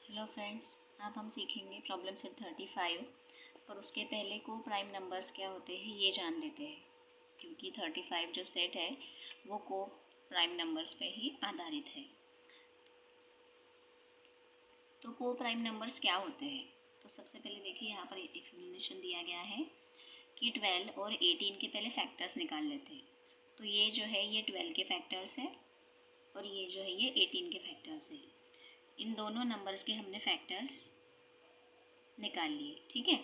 Hello friends, अब हम सीखेंगे प्रॉब्लम सेट 35। पर उसके पहले को प्राइम नंबर्स क्या होते हैं ये जान लेते हैं, क्योंकि 35 जो सेट है वो को प्राइम नंबर्स पे ही आधारित है। तो को प्राइम नंबर्स क्या होते हैं? तो सबसे पहले देखिए, यहाँ पर एक्सप्लेनेशन दिया गया है कि 12 और 18 के पहले फैक्टर्स निकाल लेते हैं। तो ये जो है ये 12 के फैक्टर्स है और ये जो है ये 18 के फैक्टर्स है। इन दोनों नंबर्स के हमने फैक्टर्स निकाल लिए, ठीक है।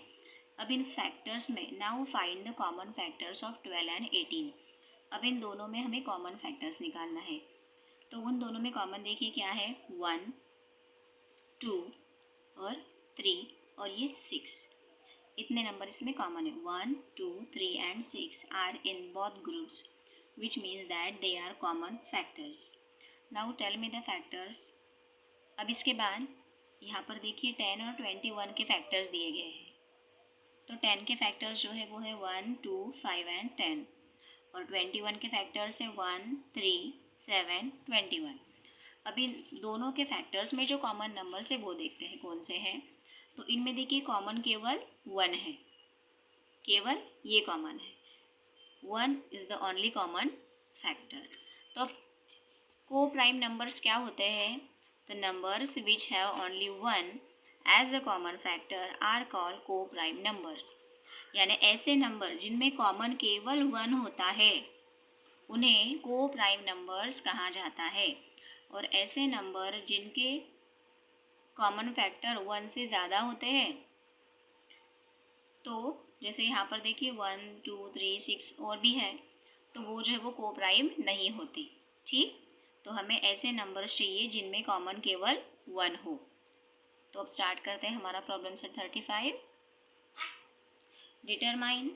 अब इन फैक्टर्स में now find the common factors of 12 and 18। अब इन दोनों में हमें कॉमन फैक्टर्स निकालना है। तो उन दोनों में कॉमन देखिए क्या है, 1, 2 और 3 और ये 6। इतने नंबर इसमें कॉमन है। 1, 2, 3 and 6 are in both groups which means that they are common factors. Now tell me the factors. अब इसके बाद यहाँ पर देखिए 10 और 21 के फैक्टर्स दिए गए हैं। तो 10 के फैक्टर्स जो है वो है 1, 2, 5 एंड 10 और 21 के फैक्टर्स है 1, 3, 7, 21। अब इन दोनों के फैक्टर्स में जो कॉमन नंबर्स है वो देखते हैं कौन से हैं। तो इनमें देखिए कॉमन केवल 1 है, केवल ये कॉमन है। 1 is the only common factor. तो को प्राइम नंबर्स क्या होते हैं? The numbers which have only 1 as the common factor are called co-prime numbers। यानी ऐसे नंबर जिनमें कॉमन केवल 1 होता है उन्हें को प्राइम नंबर्स कहा जाता है। और ऐसे नंबर जिनके कॉमन फैक्टर 1 से ज़्यादा होते हैं, तो जैसे यहाँ पर देखिए 1, 2, 3, 6 और भी है, तो वो जो है वो को प्राइम नहीं होती, ठीक। तो हमें ऐसे नंबर्स चाहिए जिनमें कॉमन केवल 1 हो। तो अब स्टार्ट करते हैं हमारा problem set 35। Determine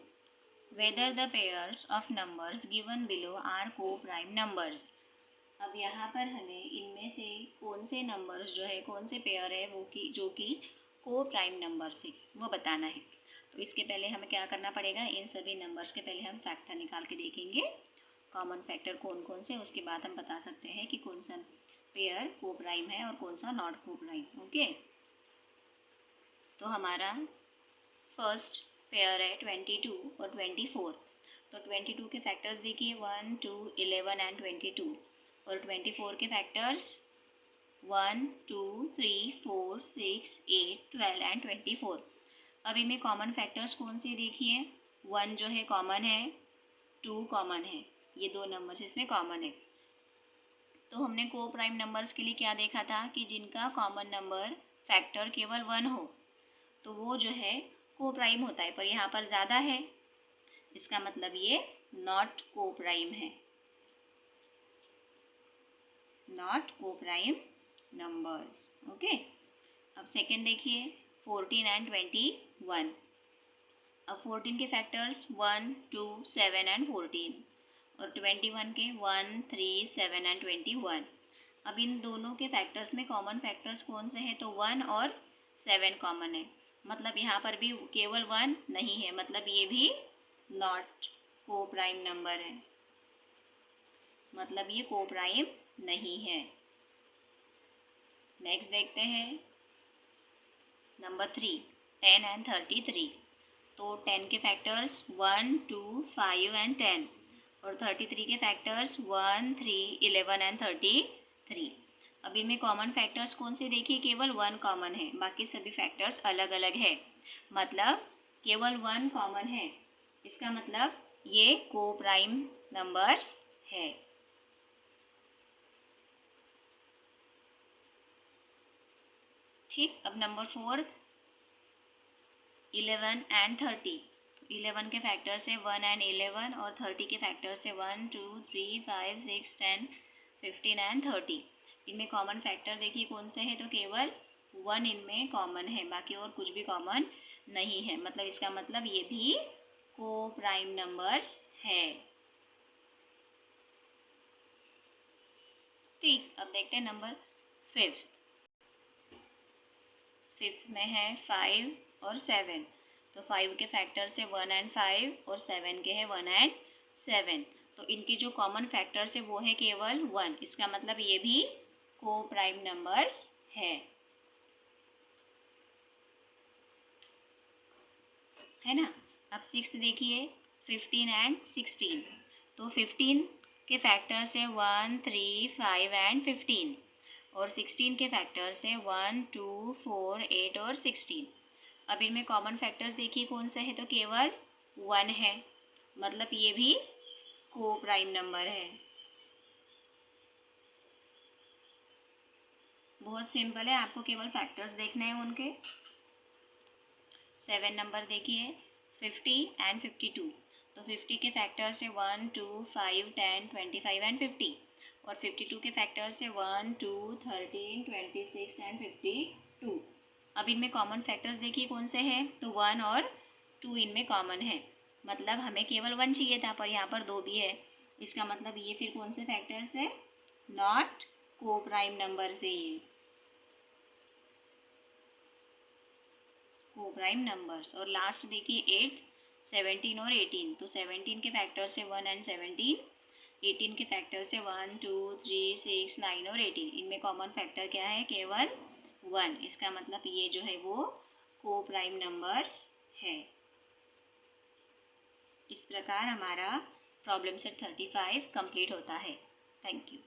whether the pairs of numbers given below are coprime numbers. अब यहाँ पर हमें इनमें से कौन से नंबर्स जो है, कौन से पेयर है वो कि जो कि को प्राइम नंबर्स है वो बताना है। तो इसके पहले हमें क्या करना पड़ेगा, इन सभी नंबर्स के पहले हम फैक्टर निकाल के देखेंगे कॉमन फैक्टर कौन कौन से, उसके बाद हम बता सकते हैं कि कौन सा पेयर को प्राइम है और कौन सा नॉट को प्राइम। ओके, तो हमारा फर्स्ट पेयर है 22 और 24। तो 22 के फैक्टर्स देखिए 1, 2, 11 एंड 22 और 24 के फैक्टर्स 1, 2, 3, 4, 6, 8, 12 एंड 24। अब इनमें कॉमन फैक्टर्स कौन से देखिए, 1 जो है कॉमन है, 2 कॉमन है, ये दो नंबर्स इसमें कॉमन है। तो हमने को प्राइम नंबर्स के लिए क्या देखा था कि जिनका कॉमन नंबर फैक्टर केवल 1 हो तो वो जो है को प्राइम होता है, पर यहाँ पर ज़्यादा है, इसका मतलब ये नॉट को प्राइम है, नॉट को प्राइम नंबर्स। ओके, अब सेकंड देखिए 14 एंड 21। अब 14 के फैक्टर्स 1, 2, 7 एंड 14 और 21 के 1, 3, 7 एंड 21। अब इन दोनों के फैक्टर्स में कॉमन फैक्टर्स कौन से हैं? तो 1 और 7 कॉमन है, मतलब यहाँ पर भी केवल 1 नहीं है, मतलब ये भी नॉट को प्राइम नंबर है, मतलब ये को प्राइम नहीं है। नेक्स्ट देखते हैं नंबर 3, 10 एंड 33। तो 10 के फैक्टर्स 1, 2, 5 एंड 10 और 33 के फैक्टर्स 1, 3, 11 एंड 33। अब इनमें कॉमन फैक्टर्स कौन से देखिए, केवल 1 कॉमन है, बाकी सभी फैक्टर्स अलग अलग है, मतलब केवल 1 कॉमन है, इसका मतलब ये को प्राइम नंबर्स है। ठीक, अब नंबर 4, 11 एंड 30। 11 के फैक्टर्स है 1 एंड 11 और 30 के फैक्टर्स है 1, 2, 3, 5, 6, 10, 15 एंड 30। इनमें कॉमन फैक्टर देखिए कौन से है, तो केवल 1 इनमें कॉमन है, बाकी और कुछ भी कॉमन नहीं है, मतलब इसका मतलब ये भी को प्राइम नंबर्स है। ठीक, अब देखते हैं नंबर 5। 5 में है 5 और 7। तो 5 के फैक्टर्स है 1 एंड 5 और 7 के है 1 एंड 7। तो इनके जो कॉमन फैक्टर्स है वो है केवल 1, इसका मतलब ये भी को प्राइम नंबर्स है। है ना। अब 6 देखिए, 15 एंड 16। तो 15 के फैक्टर्स है 1, 3, 5 एंड 15, और 16 के फैक्टर्स है 1, 2, 4, 8 और 16। अब इनमें कॉमन फैक्टर्स देखिए कौन सा है, तो केवल 1 है, मतलब ये भी को प्राइम नंबर है। बहुत सिंपल है, आपको केवल फैक्टर्स देखने हैं उनके। 7 नंबर देखिए, 50 एंड 52। तो 50 के फैक्टर्स है 1, 2, 5, 10, 25 एंड 50, और 52 के फैक्टर्स है 1, 2, 13, 26 एंड 52। अब इनमें कॉमन फैक्टर्स देखिए कौन से हैं, तो 1 और 2 इनमें कॉमन है, मतलब हमें केवल 1 चाहिए था, पर यहाँ पर 2 भी है। इसका मतलब ये फिर कौन से फैक्टर्स है, नॉट को प्राइम नंबर से ये को प्राइम नंबर्स। और लास्ट देखिए 8, 17 और 18। तो 17 के फैक्टर से 1 एंड 17, 18 के फैक्टर से 1, 2, 3, 6, 9 और 18। इनमें कॉमन फैक्टर क्या है, केवल 1। इसका मतलब ये जो है वो को प्राइम नंबर्स है। इस प्रकार हमारा प्रॉब्लम सेट 35 कंप्लीट होता है। Thank you.